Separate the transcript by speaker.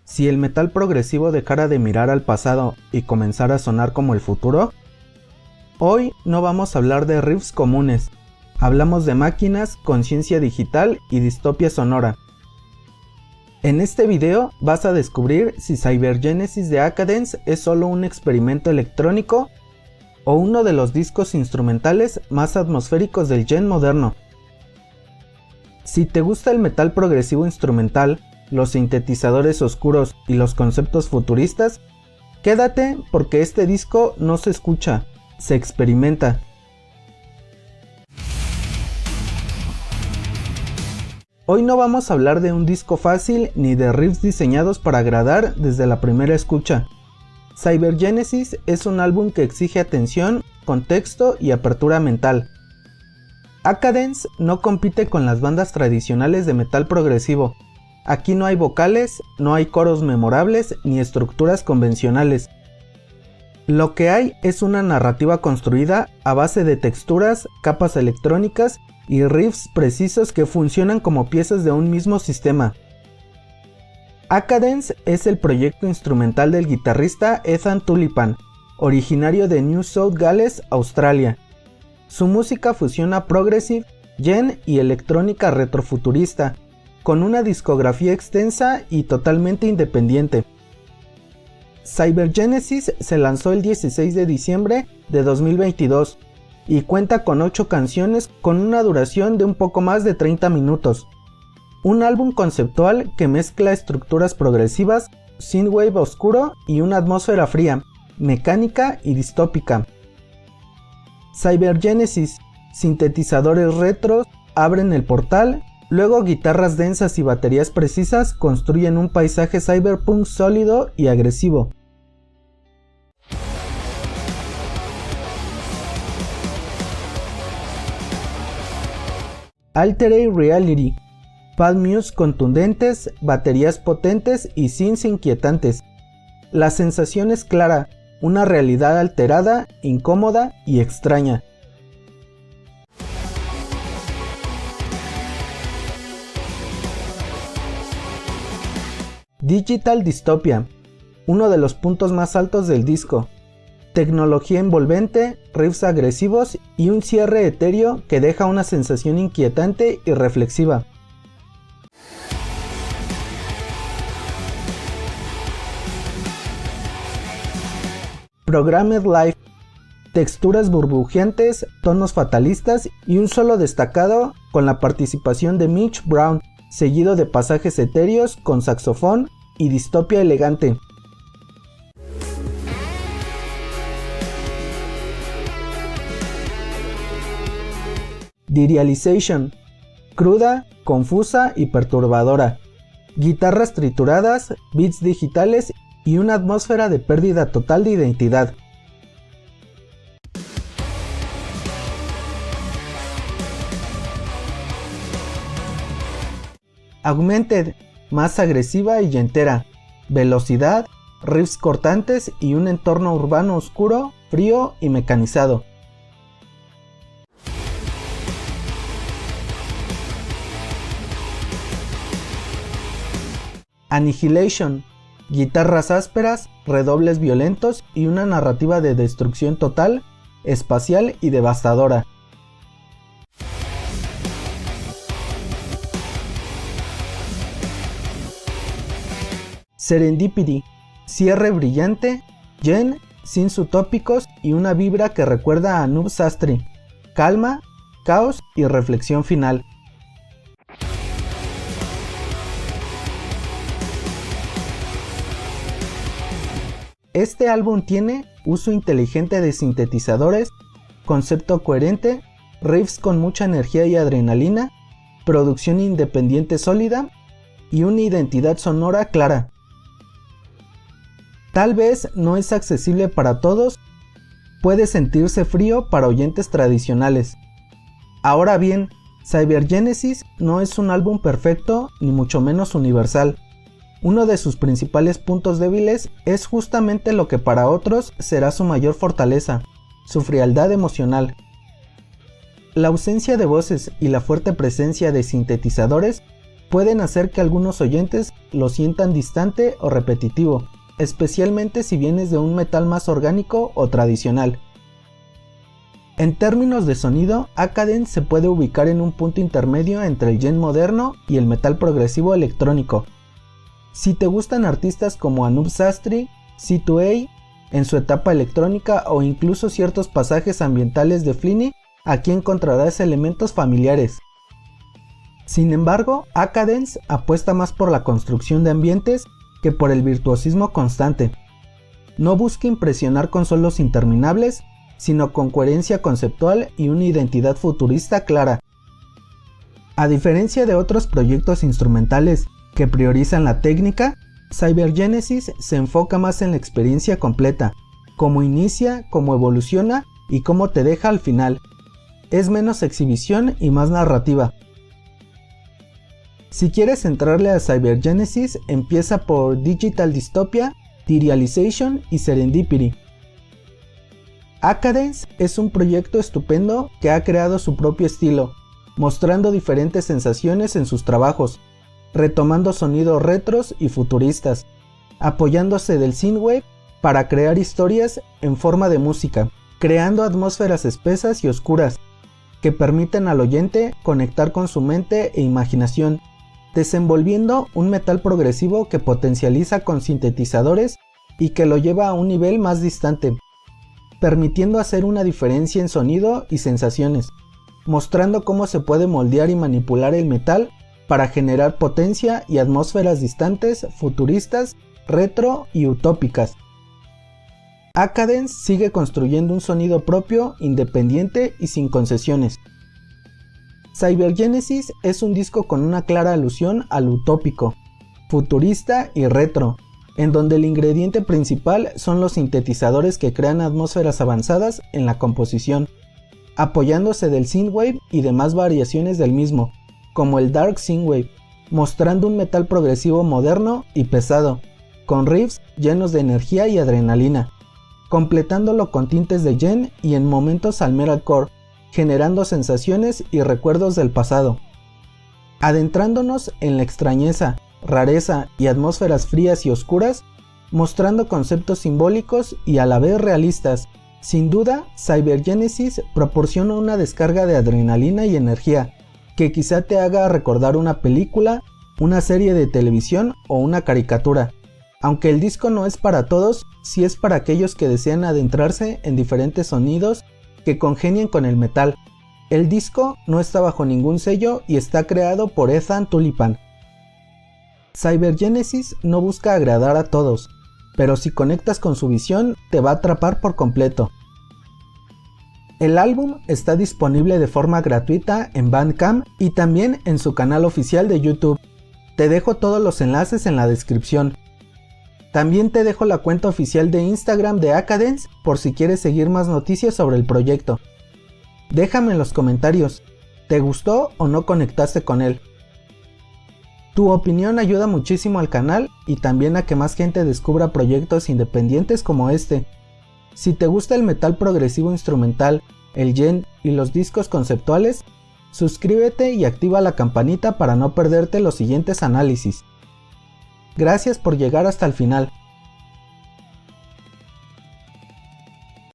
Speaker 1: Si el metal progresivo dejara de mirar al pasado y comenzara a sonar como el futuro, hoy no vamos a hablar de riffs comunes, hablamos de máquinas, conciencia digital y distopia sonora. En este video vas a descubrir si Cybergenesis de Akadence es solo un experimento electrónico o uno de los discos instrumentales más atmosféricos del gen moderno. Si te gusta el metal progresivo instrumental, los sintetizadores oscuros y los conceptos futuristas, quédate porque este disco no se escucha, se experimenta. Hoy no vamos a hablar de un disco fácil ni de riffs diseñados para agradar desde la primera escucha. Cybergenesis es un álbum que exige atención, contexto y apertura mental. Akadence no compite con las bandas tradicionales de metal progresivo. Aquí no hay vocales, no hay coros memorables ni estructuras convencionales. Lo que hay es una narrativa construida a base de texturas, capas electrónicas y riffs precisos que funcionan como piezas de un mismo sistema. Akadence es el proyecto instrumental del guitarrista Ethan Tulipan, originario de New South Gales, Australia. Su música fusiona progressive, gen y electrónica retrofuturista, con una discografía extensa y totalmente independiente. Cybergenesis se lanzó el 16 de diciembre de 2022 y cuenta con 8 canciones con una duración de un poco más de 30 minutos. Un álbum conceptual que mezcla estructuras progresivas, synthwave oscuro y una atmósfera fría, mecánica y distópica. Cybergenesis, sintetizadores retros abren el portal. Luego guitarras densas y baterías precisas construyen un paisaje cyberpunk sólido y agresivo. Altered Reality, pad muse contundentes, baterías potentes y synths inquietantes. La sensación es clara, una realidad alterada, incómoda y extraña. Digital Dystopia, uno de los puntos más altos del disco. Tecnología envolvente, riffs agresivos y un cierre etéreo que deja una sensación inquietante y reflexiva. Programmed Life, texturas burbujeantes, tonos fatalistas y un solo destacado con la participación de Mitch Brown, seguido de pasajes etéreos con saxofón y distopia elegante. Derealization, cruda, confusa y perturbadora. Guitarras trituradas, beats digitales y una atmósfera de pérdida total de identidad. Augmented, más agresiva y entera, velocidad, riffs cortantes y un entorno urbano oscuro, frío y mecanizado. Annihilation, guitarras ásperas, redobles violentos y una narrativa de destrucción total, espacial y devastadora. Serendipity, cierre brillante, gen, synths utópicos y una vibra que recuerda a Noob Sastry, calma, caos y reflexión final. Este álbum tiene uso inteligente de sintetizadores, concepto coherente, riffs con mucha energía y adrenalina, producción independiente sólida y una identidad sonora clara. Tal vez no es accesible para todos, puede sentirse frío para oyentes tradicionales. Ahora bien, Cybergenesis no es un álbum perfecto ni mucho menos universal. Uno de sus principales puntos débiles es justamente lo que para otros será su mayor fortaleza, su frialdad emocional. La ausencia de voces y la fuerte presencia de sintetizadores pueden hacer que algunos oyentes lo sientan distante o repetitivo, especialmente si vienes de un metal más orgánico o tradicional. En términos de sonido, Akadence se puede ubicar en un punto intermedio entre el gen moderno y el metal progresivo electrónico. Si te gustan artistas como Anup Sastry, C2A, en su etapa electrónica o incluso ciertos pasajes ambientales de Flinny, aquí encontrarás elementos familiares. Sin embargo, Akadence apuesta más por la construcción de ambientes que por el virtuosismo constante. No busca impresionar con solos interminables, sino con coherencia conceptual y una identidad futurista clara. A diferencia de otros proyectos instrumentales que priorizan la técnica, Cybergenesis se enfoca más en la experiencia completa, cómo inicia, cómo evoluciona y cómo te deja al final. Es menos exhibición y más narrativa. Si quieres entrarle a Cybergenesis, empieza por Digital Dystopia, Derealization y Serendipity. Akadence es un proyecto estupendo que ha creado su propio estilo, mostrando diferentes sensaciones en sus trabajos, retomando sonidos retros y futuristas, apoyándose del synthwave para crear historias en forma de música, creando atmósferas espesas y oscuras, que permiten al oyente conectar con su mente e imaginación, desenvolviendo un metal progresivo que potencializa con sintetizadores y que lo lleva a un nivel más distante, permitiendo hacer una diferencia en sonido y sensaciones, mostrando cómo se puede moldear y manipular el metal para generar potencia y atmósferas distantes, futuristas, retro y utópicas. Akadence sigue construyendo un sonido propio, independiente y sin concesiones. Cybergenesis es un disco con una clara alusión al utópico, futurista y retro, en donde el ingrediente principal son los sintetizadores que crean atmósferas avanzadas en la composición, apoyándose del synthwave y demás variaciones del mismo, como el dark synthwave, mostrando un metal progresivo moderno y pesado, con riffs llenos de energía y adrenalina, completándolo con tintes de gen y en momentos al metalcore, generando sensaciones y recuerdos del pasado. Adentrándonos en la extrañeza, rareza y atmósferas frías y oscuras, mostrando conceptos simbólicos y a la vez realistas. Sin duda, Cybergenesis proporciona una descarga de adrenalina y energía, que quizá te haga recordar una película, una serie de televisión o una caricatura. Aunque el disco no es para todos, sí es para aquellos que desean adentrarse en diferentes sonidos que congenien con el metal. El disco no está bajo ningún sello y está creado por Ethan Tulipan. Cybergenesis no busca agradar a todos, pero si conectas con su visión, te va a atrapar por completo. El álbum está disponible de forma gratuita en Bandcamp y también en su canal oficial de YouTube. Te dejo todos los enlaces en la descripción. También te dejo la cuenta oficial de Instagram de Akadence por si quieres seguir más noticias sobre el proyecto. Déjame en los comentarios, ¿te gustó o no conectaste con él? Tu opinión ayuda muchísimo al canal y también a que más gente descubra proyectos independientes como este. Si te gusta el metal progresivo instrumental, el gen y los discos conceptuales, suscríbete y activa la campanita para no perderte los siguientes análisis. Gracias por llegar hasta el final.